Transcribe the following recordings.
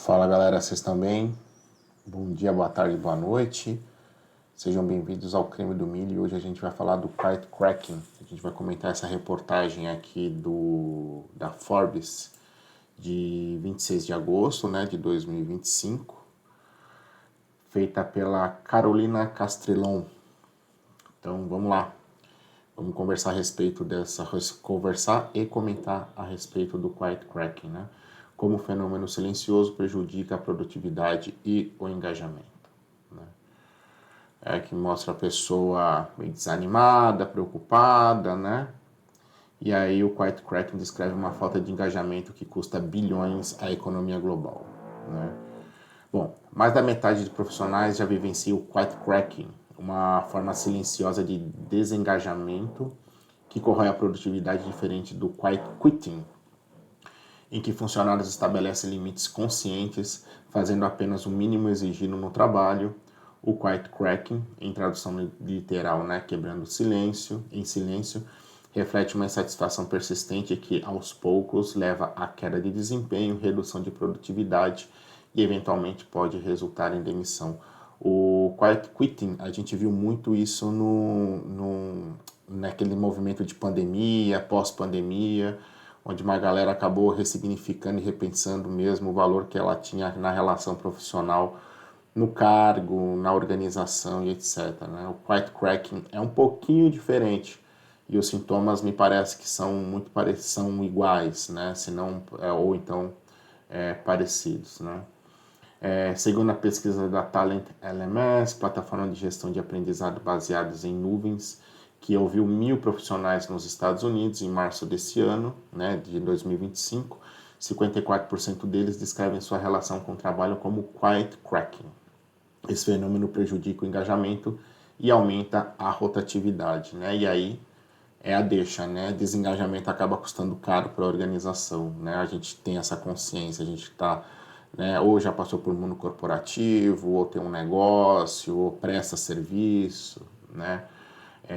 Fala galera, vocês estão bem? Bom dia, boa tarde, boa noite. Sejam bem-vindos ao Creme do Milho e hoje a gente vai falar do quiet cracking. A gente vai comentar essa reportagem aqui da Forbes de 26 de agosto, de 2025, feita pela Carolina Castrelon. Então vamos lá, vamos conversar a respeito conversar e comentar a respeito do quiet cracking, como o fenômeno silencioso prejudica a produtividade e o engajamento. Que mostra a pessoa meio desanimada, preocupada, E aí o quiet cracking descreve uma falta de engajamento que custa bilhões à economia global, Bom, mais da metade de profissionais já vivencia o quiet cracking, uma forma silenciosa de desengajamento que corrói a produtividade diferente do quiet quitting, em que funcionários estabelecem limites conscientes, fazendo apenas o mínimo exigido no trabalho. O quiet cracking, em tradução literal, quebrando silêncio, em silêncio, reflete uma insatisfação persistente que, aos poucos, leva à queda de desempenho, redução de produtividade e, eventualmente, pode resultar em demissão. O quiet quitting, a gente viu muito isso naquele movimento de pandemia, pós-pandemia, onde uma galera acabou ressignificando e repensando mesmo o valor que ela tinha na relação profissional, no cargo, na organização e etc. O quiet cracking é um pouquinho diferente e os sintomas me parece que são são iguais, se não, ou então parecidos, segundo a pesquisa da Talent LMS, plataforma de gestão de aprendizado baseados em nuvens, que ouviu 1.000 profissionais nos Estados Unidos em março desse ano, de 2025, 54% deles descrevem sua relação com o trabalho como quiet cracking. Esse fenômeno prejudica o engajamento e aumenta a rotatividade, E aí é a deixa, Desengajamento acaba custando caro para a organização, A gente tem essa consciência, a gente está, ou já passou por mundo corporativo, ou tem um negócio, ou presta serviço,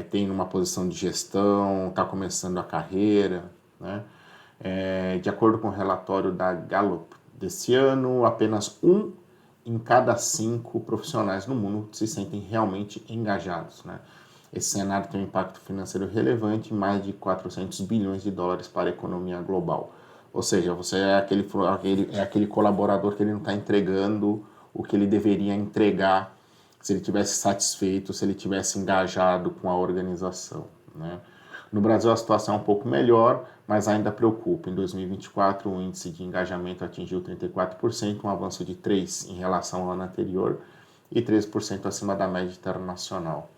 tem uma posição de gestão, está começando a carreira, de acordo com o relatório da Gallup desse ano, apenas 1 em cada 5 profissionais no mundo se sentem realmente engajados, Esse cenário tem um impacto financeiro relevante, mais de 400 bilhões de dólares para a economia global. Ou seja, você é aquele colaborador que ele não está entregando o que ele deveria entregar se ele tivesse satisfeito, se ele tivesse engajado com a organização, No Brasil a situação é um pouco melhor, mas ainda preocupa. Em 2024 o índice de engajamento atingiu 34%, um avanço de 3% em relação ao ano anterior e 13% acima da média internacional.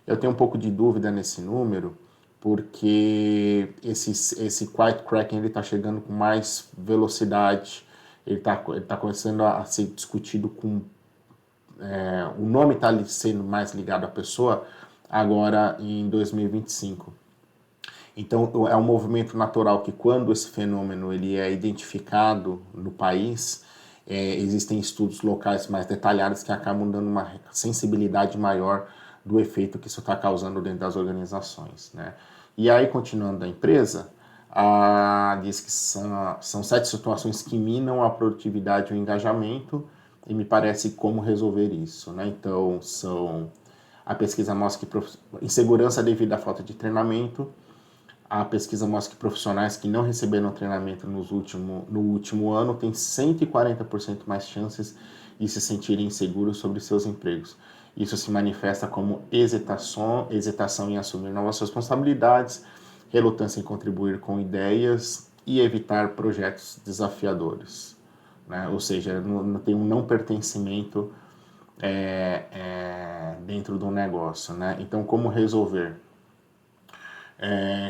Eu tenho um pouco de dúvida nesse número, porque esse quiet cracking está chegando com mais velocidade, ele tá começando a ser discutido com o nome está sendo mais ligado à pessoa agora em 2025. Então é um movimento natural que quando esse fenômeno ele é identificado no país, existem estudos locais mais detalhados que acabam dando uma sensibilidade maior do efeito que isso está causando dentro das organizações, E aí, continuando da empresa, diz que são 7 situações que minam a produtividade e o engajamento, e me parece como resolver isso, Então, a pesquisa mostra que insegurança devido à falta de treinamento, a pesquisa mostra que profissionais que não receberam treinamento no último ano têm 140% mais chances de se sentirem inseguros sobre seus empregos. Isso se manifesta como hesitação em assumir novas responsabilidades, relutância em contribuir com ideias e evitar projetos desafiadores. Ou seja, tem um não pertencimento dentro do negócio. Então, como resolver?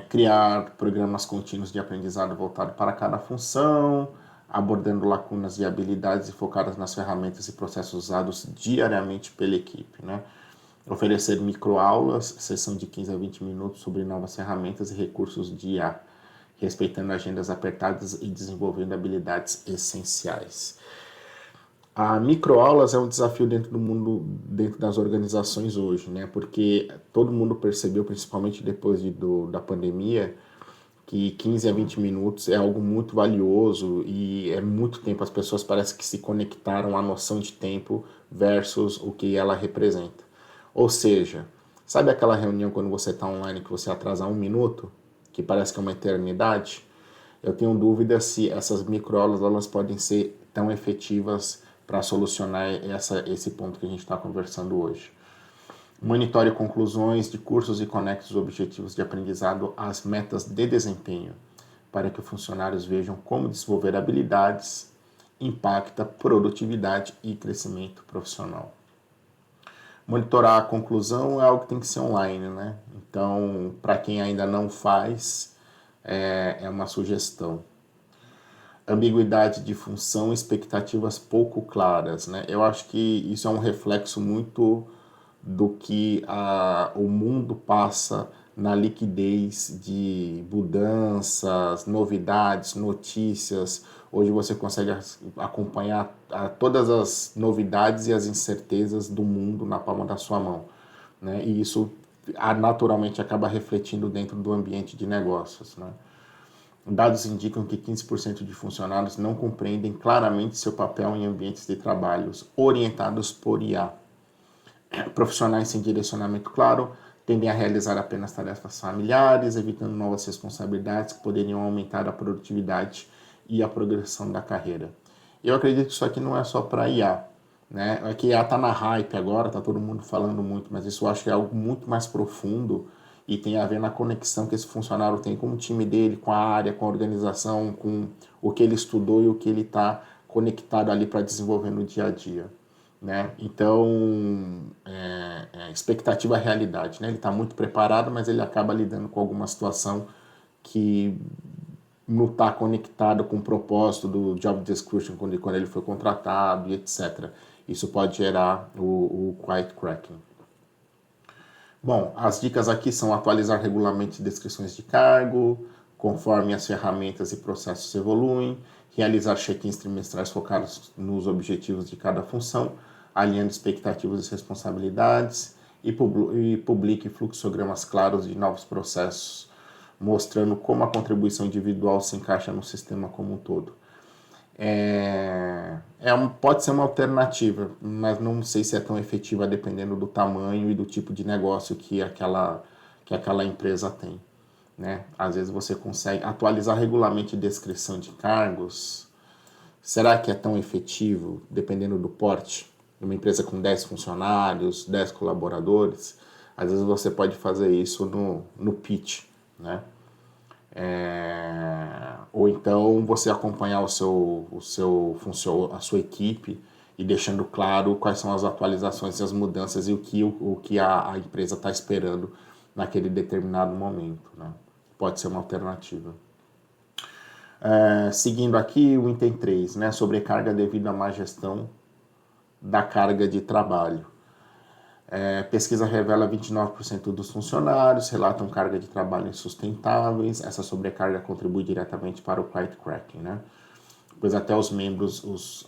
Criar programas contínuos de aprendizado voltado para cada função, abordando lacunas e habilidades e focadas nas ferramentas e processos usados diariamente pela equipe. Oferecer microaulas, sessão de 15 a 20 minutos sobre novas ferramentas e recursos de IA, respeitando agendas apertadas e desenvolvendo habilidades essenciais. A microaulas é um desafio dentro das organizações hoje, Porque todo mundo percebeu, principalmente depois da pandemia, que 15 a 20 minutos é algo muito valioso e é muito tempo. As pessoas parecem que se conectaram à noção de tempo versus o que ela representa. Ou seja, sabe aquela reunião quando você está online que você atrasa 1 minuto, que parece que é uma eternidade? Eu tenho dúvida se essas microaulas elas podem ser tão efetivas para solucionar esse ponto que a gente está conversando hoje. Monitore conclusões de cursos e conecte os objetivos de aprendizado às metas de desempenho, para que os funcionários vejam como desenvolver habilidades impacta produtividade e crescimento profissional. Monitorar a conclusão é algo que tem que ser online, né? Então, para quem ainda não faz, é uma sugestão. Ambiguidade de função, expectativas pouco claras, né? Eu acho que isso é um reflexo muito do que o mundo passa na liquidez de mudanças, novidades, notícias. Hoje você consegue acompanhar todas as novidades e as incertezas do mundo na palma da sua mão, né? E isso naturalmente acaba refletindo dentro do ambiente de negócios, né? Dados indicam que 15% de funcionários não compreendem claramente seu papel em ambientes de trabalhos orientados por IA. Profissionais sem direcionamento claro tendem a realizar apenas tarefas familiares, evitando novas responsabilidades que poderiam aumentar a produtividade e a progressão da carreira. Eu acredito que isso aqui não é só para IA, né? É que IA está na hype agora, está todo mundo falando muito, mas isso eu acho que é algo muito mais profundo e tem a ver na conexão que esse funcionário tem com o time dele, com a área, com a organização, com o que ele estudou e o que ele está conectado ali para desenvolver no dia a dia, né? Então, expectativa é realidade, né? Ele está muito preparado, mas ele acaba lidando com alguma situação que não está conectado com o propósito do job description quando ele foi contratado e etc. Isso pode gerar o quiet cracking. Bom, as dicas aqui são atualizar regularmente descrições de cargo, conforme as ferramentas e processos evoluem, realizar check-ins trimestrais focados nos objetivos de cada função, alinhando expectativas e responsabilidades, e publique fluxogramas claros de novos processos, mostrando como a contribuição individual se encaixa no sistema como um todo. Pode ser uma alternativa, mas não sei se é tão efetiva dependendo do tamanho e do tipo de negócio que aquela empresa tem, né? Às vezes você consegue atualizar regularmente a descrição de cargos. Será que é tão efetivo dependendo do porte? Uma empresa com 10 funcionários, 10 colaboradores, às vezes você pode fazer isso no pitch, né? Ou então você acompanhar a sua equipe e deixando claro quais são as atualizações e as mudanças e o que a empresa está esperando naquele determinado momento, né? Pode ser uma alternativa. Seguindo aqui o item 3, né, sobrecarga devido à má gestão da carga de trabalho. Pesquisa revela 29% dos funcionários relatam carga de trabalho insustentáveis. Essa sobrecarga contribui diretamente para o quiet cracking, né? Pois até os membros, os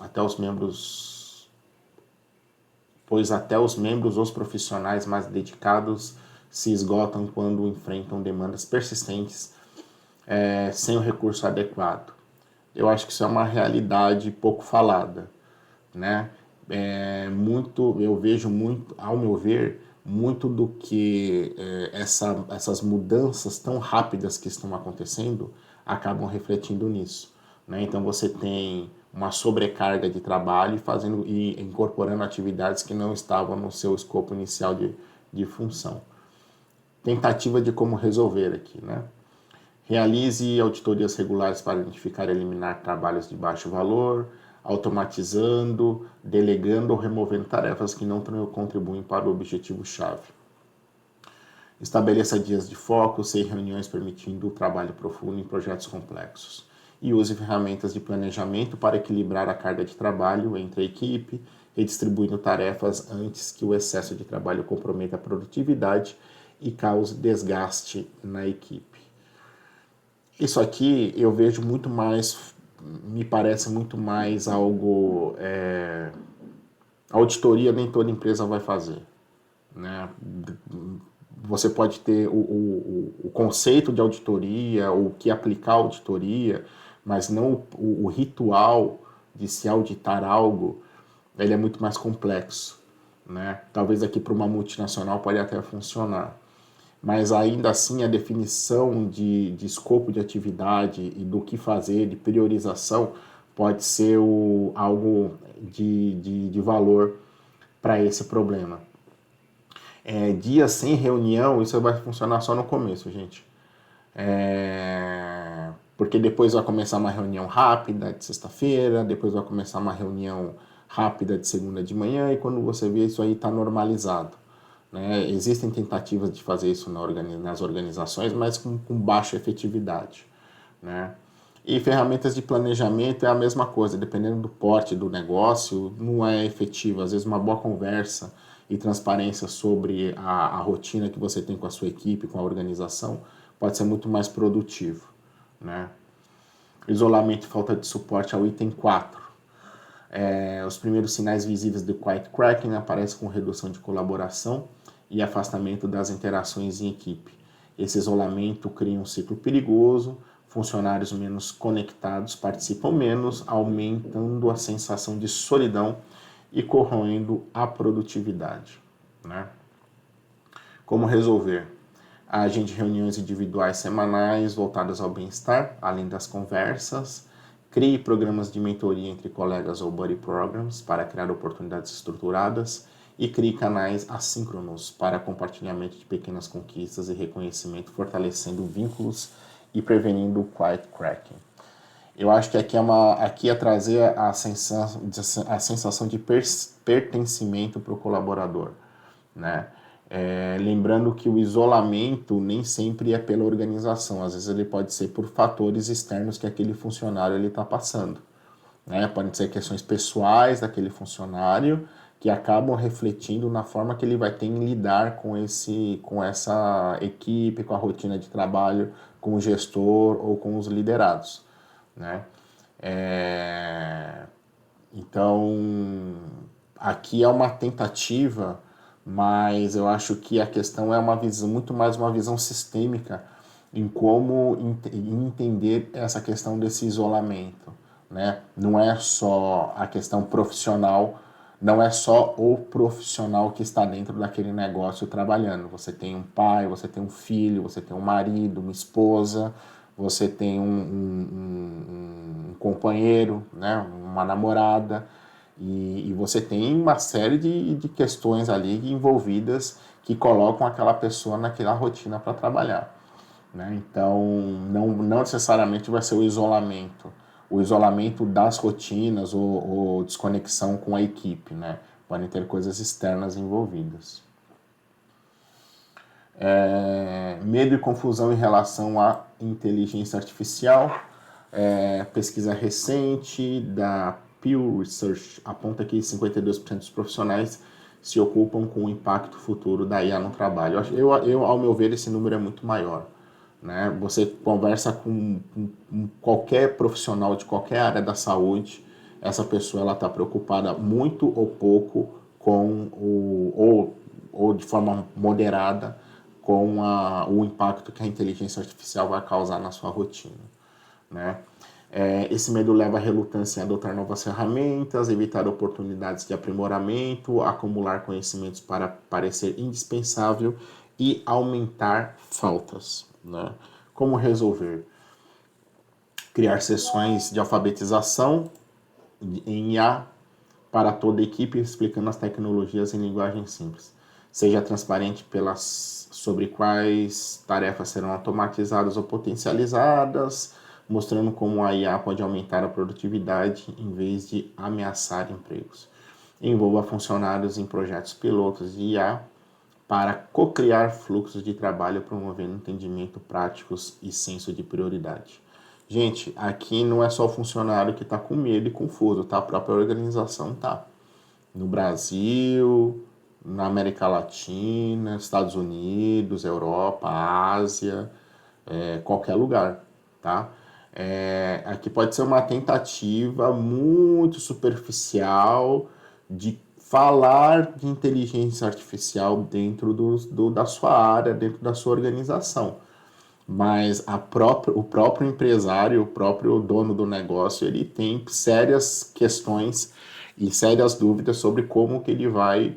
profissionais mais dedicados se esgotam quando enfrentam demandas persistentes sem o recurso adequado. Eu acho que isso é uma realidade pouco falada, né? Eu vejo muito, ao meu ver, muito do que essas mudanças tão rápidas que estão acontecendo acabam refletindo nisso, né? Então você tem uma sobrecarga de trabalho e incorporando atividades que não estavam no seu escopo inicial de função. Tentativa de como resolver aqui, né? Realize auditorias regulares para identificar e eliminar trabalhos de baixo valor, automatizando, delegando ou removendo tarefas que não contribuem para o objetivo-chave. Estabeleça dias de foco, sem reuniões permitindo o trabalho profundo em projetos complexos. E use ferramentas de planejamento para equilibrar a carga de trabalho entre a equipe, redistribuindo tarefas antes que o excesso de trabalho comprometa a produtividade e cause desgaste na equipe. Isso aqui eu vejo muito mais, me parece muito mais algo. Auditoria nem toda empresa vai fazer, né? você pode ter o conceito de auditoria, o que aplicar a auditoria, mas não o ritual de se auditar algo, ele é muito mais complexo, né? Talvez aqui para uma multinacional pode até funcionar, mas ainda assim a definição de escopo de atividade e do que fazer, de priorização, pode ser algo de valor para esse problema. Dia sem reunião, isso vai funcionar só no começo, gente. Porque depois vai começar uma reunião rápida de sexta-feira, depois vai começar uma reunião rápida de segunda de manhã, e quando você vê, isso aí está normalizado. Né? Existem tentativas de fazer isso nas organizações, mas com baixa efetividade. Né? E ferramentas de planejamento é a mesma coisa, dependendo do porte do negócio, não é efetivo. Às vezes uma boa conversa e transparência sobre a rotina que você tem com a sua equipe, com a organização, pode ser muito mais produtivo. Né? Isolamento e falta de suporte ao item 4. Os primeiros sinais visíveis do quiet cracking aparecem com redução de colaboração e afastamento das interações em equipe. Esse isolamento cria um ciclo perigoso, funcionários menos conectados participam menos, aumentando a sensação de solidão e corroendo a produtividade. Né? Como resolver? Agende reuniões individuais semanais voltadas ao bem-estar, além das conversas. Crie programas de mentoria entre colegas ou buddy programs para criar oportunidades estruturadas. E crie canais assíncronos para compartilhamento de pequenas conquistas e reconhecimento, fortalecendo vínculos e prevenindo o quiet cracking. Eu acho que aqui é trazer a sensação de pertencimento para o colaborador, né? Lembrando que o isolamento nem sempre é pela organização, às vezes ele pode ser por fatores externos que aquele funcionário está passando. Né? Podem ser questões pessoais daquele funcionário que acabam refletindo na forma que ele vai ter em lidar com essa equipe, com a rotina de trabalho, com o gestor ou com os liderados. Né? Então, aqui é uma tentativa, mas eu acho que a questão é uma visão, muito mais uma visão sistêmica em como entender essa questão desse isolamento. Né? Não é só a questão profissional, não é só o profissional que está dentro daquele negócio trabalhando. Você tem um pai, você tem um filho, você tem um marido, uma esposa, você tem um companheiro, né? Uma namorada, e você tem uma série de questões ali envolvidas que colocam aquela pessoa naquela rotina para trabalhar. Né? Então, não necessariamente vai ser o isolamento das rotinas ou desconexão com a equipe. Né? Podem ter coisas externas envolvidas. Medo e confusão em relação à inteligência artificial. Pesquisa recente da Pew Research aponta que 52% dos profissionais se ocupam com o impacto futuro da IA no trabalho. Ao meu ver, esse número é muito maior. Né? Você conversa com qualquer profissional de qualquer área da saúde, essa pessoa está preocupada muito ou pouco com ou de forma moderada com o impacto que a inteligência artificial vai causar na sua rotina. Né? Esse medo leva à relutância em adotar novas ferramentas, evitar oportunidades de aprimoramento, acumular conhecimentos para parecer indispensável e aumentar faltas. Né? Como resolver? Criar sessões de alfabetização em IA para toda a equipe, explicando as tecnologias em linguagem simples. Seja transparente sobre quais tarefas serão automatizadas ou potencializadas, mostrando como a IA pode aumentar a produtividade em vez de ameaçar empregos. Envolva funcionários em projetos pilotos de IA para co-criar fluxos de trabalho, promovendo entendimento práticos e senso de prioridade. Gente, aqui não é só o funcionário que está com medo e confuso, tá? A própria organização tá. No Brasil, na América Latina, Estados Unidos, Europa, Ásia, qualquer lugar, tá? Aqui pode ser uma tentativa muito superficial de falar de inteligência artificial dentro da sua área, dentro da sua organização. Mas o próprio empresário, o próprio dono do negócio, ele tem sérias questões e sérias dúvidas sobre como que ele vai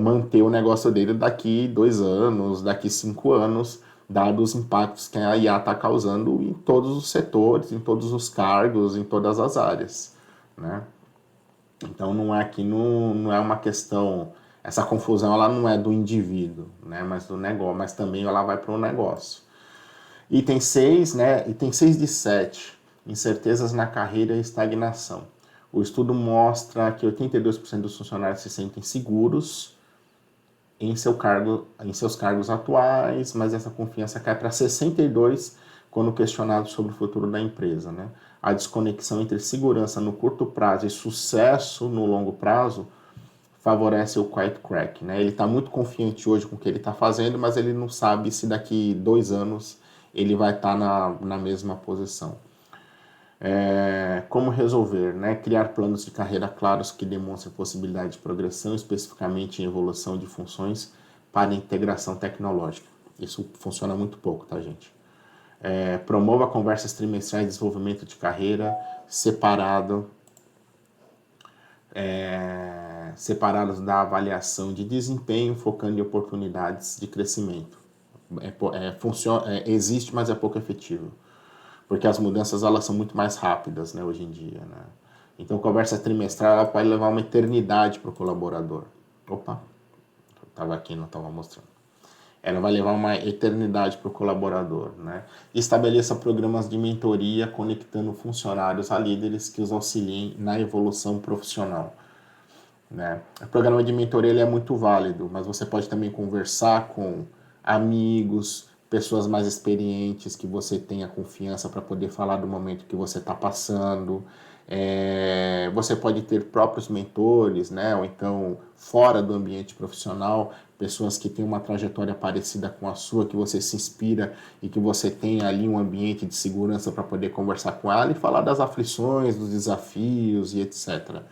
manter o negócio dele daqui 2 anos, daqui 5 anos, dados os impactos que a IA está causando em todos os setores, em todos os cargos, em todas as áreas, né? Então não é uma questão, essa confusão ela não é do indivíduo, né, mas do negócio, mas também ela vai para o negócio. Item 6, né, item 6 de 7, incertezas na carreira e estagnação. O estudo mostra que 82% dos funcionários se sentem seguros em seus cargos atuais, mas essa confiança cai para 62% quando questionado sobre o futuro da empresa, né? A desconexão entre segurança no curto prazo e sucesso no longo prazo favorece o quiet crack, né? Ele está muito confiante hoje com o que ele está fazendo, mas ele não sabe se daqui 2 anos ele vai estar na mesma posição. Como resolver, né? Criar planos de carreira claros que demonstrem possibilidade de progressão, especificamente em evolução de funções para integração tecnológica. Isso funciona muito pouco, tá, gente? Promova conversas trimestrais de desenvolvimento de carreira separados da avaliação de desempenho, focando em oportunidades de crescimento. Existe, mas é pouco efetivo, porque as mudanças elas são muito mais rápidas, né, hoje em dia, né? Então, conversa trimestral ela pode levar uma eternidade para o colaborador. Opa, estava aqui, não estava mostrando. Ela vai levar uma eternidade para o colaborador, né? Estabeleça programas de mentoria conectando funcionários a líderes que os auxiliem na evolução profissional, né? O programa de mentoria ele é muito válido, mas você pode também conversar com amigos, pessoas mais experientes que você tenha confiança para poder falar do momento que você está passando. Você pode ter próprios mentores, né? Ou então fora do ambiente profissional, pessoas que têm uma trajetória parecida com a sua, que você se inspira e que você tem ali um ambiente de segurança para poder conversar com ela e falar das aflições, dos desafios e etc.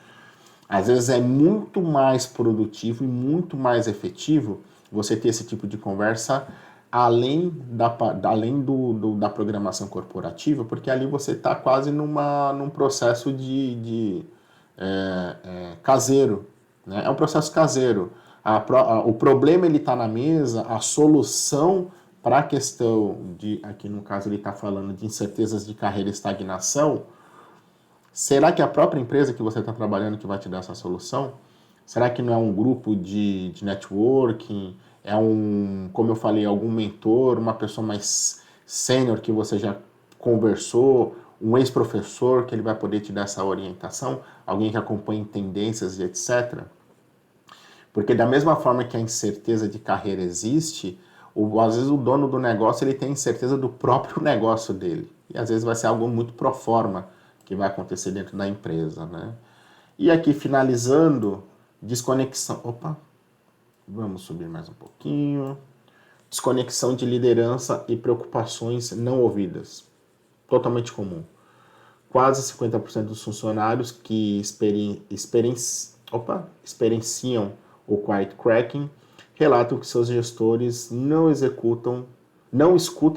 Às vezes é muito mais produtivo e muito mais efetivo você ter esse tipo de conversa além da programação corporativa, porque ali você está quase num processo caseiro, né? É um processo caseiro. O problema ele está na mesa, a solução para a questão de, aqui no caso ele está falando de incertezas de carreira e estagnação. Será que é a própria empresa que você está trabalhando que vai te dar essa solução? Será que não é um grupo de networking? Como eu falei, algum mentor, uma pessoa mais sênior que você já conversou, um ex-professor que ele vai poder te dar essa orientação? Alguém que acompanha tendências e etc. Porque da mesma forma que a incerteza de carreira existe, às vezes o dono do negócio ele tem incerteza do próprio negócio dele. E às vezes vai ser algo muito pro forma que vai acontecer dentro da empresa, né? E aqui finalizando, desconexão. Opa, vamos subir mais um pouquinho. Desconexão de liderança e preocupações não ouvidas. Totalmente comum. Quase 50% dos funcionários que experienciam o quiet cracking relatam que seus gestores não escutam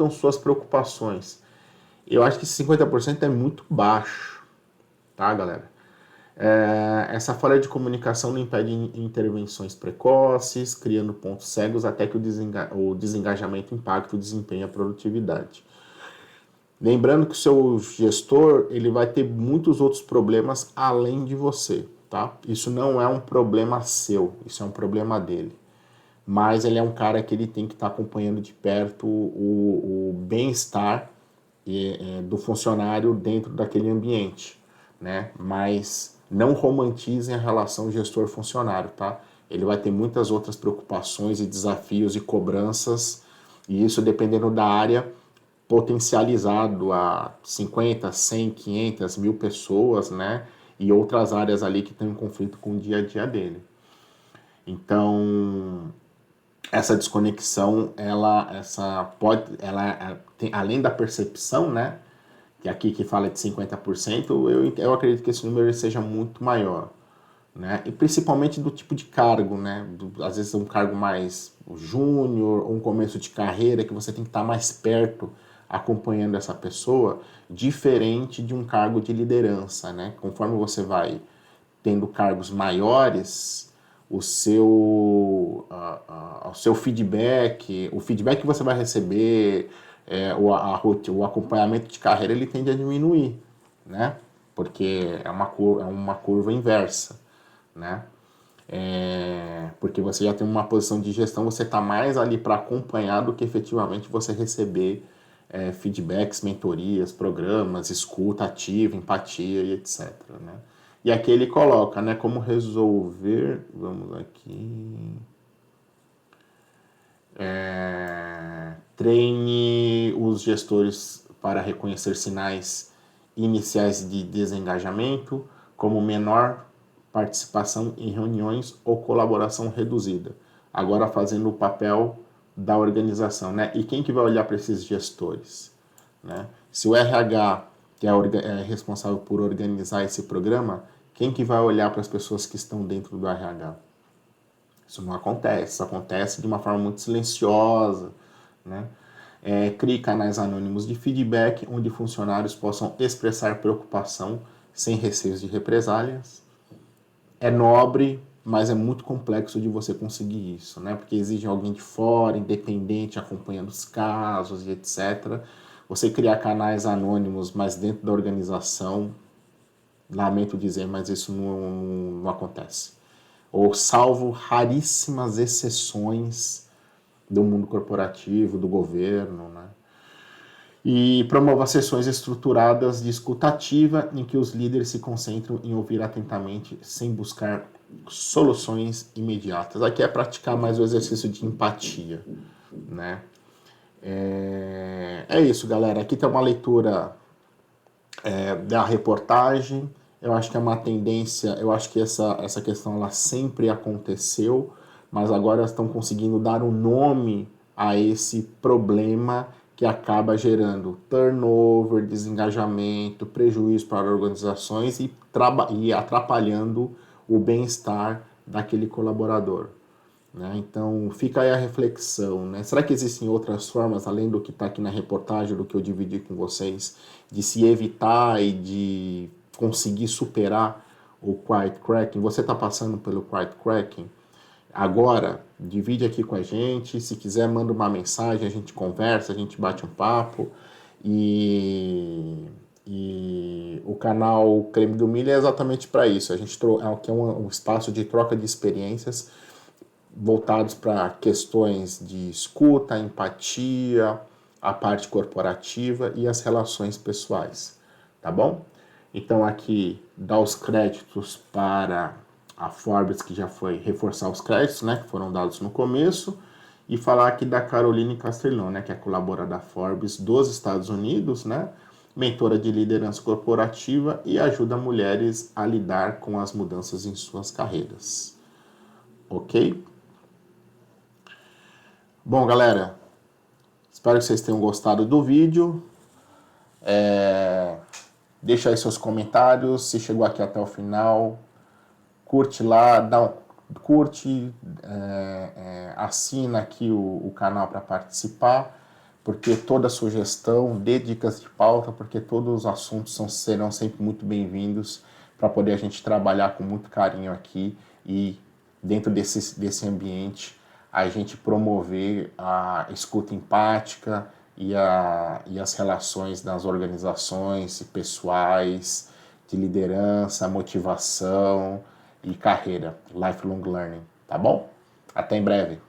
suas preocupações. Eu acho que 50% é muito baixo, tá, galera? Essa falha de comunicação não impede intervenções precoces, criando pontos cegos até que o desengajamento impacte o desempenho e a produtividade. Lembrando que o seu gestor ele vai ter muitos outros problemas além de você, tá? Isso não é um problema seu, isso é um problema dele. Mas ele é um cara que ele tem que estar acompanhando de perto o bem-estar do funcionário dentro daquele ambiente, né? Mas não romantizem a relação gestor-funcionário, tá? Ele vai ter muitas outras preocupações e desafios e cobranças, e isso dependendo da área, potencializado a 50, 100, 500, 1000 pessoas, né? E outras áreas ali que estão em conflito com o dia a dia dele. Então, essa desconexão, ela tem, além da percepção, né? Que aqui que fala de 50%, eu acredito que esse número seja muito maior. né? E principalmente do tipo de cargo, né? Às vezes um cargo mais júnior, um começo de carreira, que você tem que estar mais perto acompanhando essa pessoa, diferente de um cargo de liderança, né? Conforme você vai tendo cargos maiores, o seu feedback, o feedback que você vai receber, o acompanhamento de carreira, ele tende a diminuir, né? Porque é uma curva inversa, né? Porque você já tem uma posição de gestão, você está mais ali para acompanhar do que efetivamente você receber feedbacks, mentorias, programas, escuta ativa, empatia e etc. Né? E aqui ele coloca, né, como resolver, vamos aqui, treine os gestores para reconhecer sinais iniciais de desengajamento, como menor participação em reuniões ou colaboração reduzida. Agora fazendo o papel da organização, né? E quem que vai olhar para esses gestores, né? Se o RH, que é responsável por organizar esse programa, quem que vai olhar para as pessoas que estão dentro do RH? Isso não acontece, isso acontece de uma forma muito silenciosa, né? Crie canais anônimos de feedback, onde funcionários possam expressar preocupação sem receios de represálias. É nobre, mas é muito complexo de você conseguir isso, né? Porque exige alguém de fora, independente, acompanhando os casos e etc. Você criar canais anônimos, mas dentro da organização, lamento dizer, mas isso não acontece. Ou salvo raríssimas exceções do mundo corporativo, do governo, né? E promova sessões estruturadas de escuta ativa em que os líderes se concentram em ouvir atentamente sem buscar soluções imediatas. Aqui é praticar mais o exercício de empatia, né? É isso, galera. Aqui tem uma leitura da reportagem. Eu acho que é uma tendência, eu acho que essa questão ela sempre aconteceu, mas agora estão conseguindo dar um nome a esse problema que acaba gerando turnover, desengajamento, prejuízo para organizações e atrapalhando o bem-estar daquele colaborador. Né? Então fica aí a reflexão, né? Será que existem outras formas, além do que está aqui na reportagem, do que eu dividi com vocês, de se evitar e de conseguir superar o quiet cracking? Você está passando pelo quiet cracking? Agora, divide aqui com a gente. Se quiser, manda uma mensagem, a gente conversa, a gente bate um papo. E o canal Creme do Milho é exatamente para isso. A gente aqui é um espaço de troca de experiências voltados para questões de escuta, empatia, a parte corporativa e as relações pessoais, tá bom? Então aqui dá os créditos para a Forbes, que já foi reforçar os créditos, né, que foram dados no começo, e falar aqui da Caroline Castellon, né, que é colaboradora da Forbes dos Estados Unidos, né, mentora de liderança corporativa e ajuda mulheres a lidar com as mudanças em suas carreiras. Ok? Bom, galera, espero que vocês tenham gostado do vídeo. Deixa aí seus comentários, se chegou aqui até o final, curte lá, curte, assina aqui o canal para participar, porque toda sugestão, dê dicas de pauta, porque todos os assuntos serão sempre muito bem-vindos para poder a gente trabalhar com muito carinho aqui e dentro desse ambiente a gente promover a escuta empática e as relações nas organizações pessoais, de liderança, motivação e carreira, lifelong learning, tá bom? Até em breve.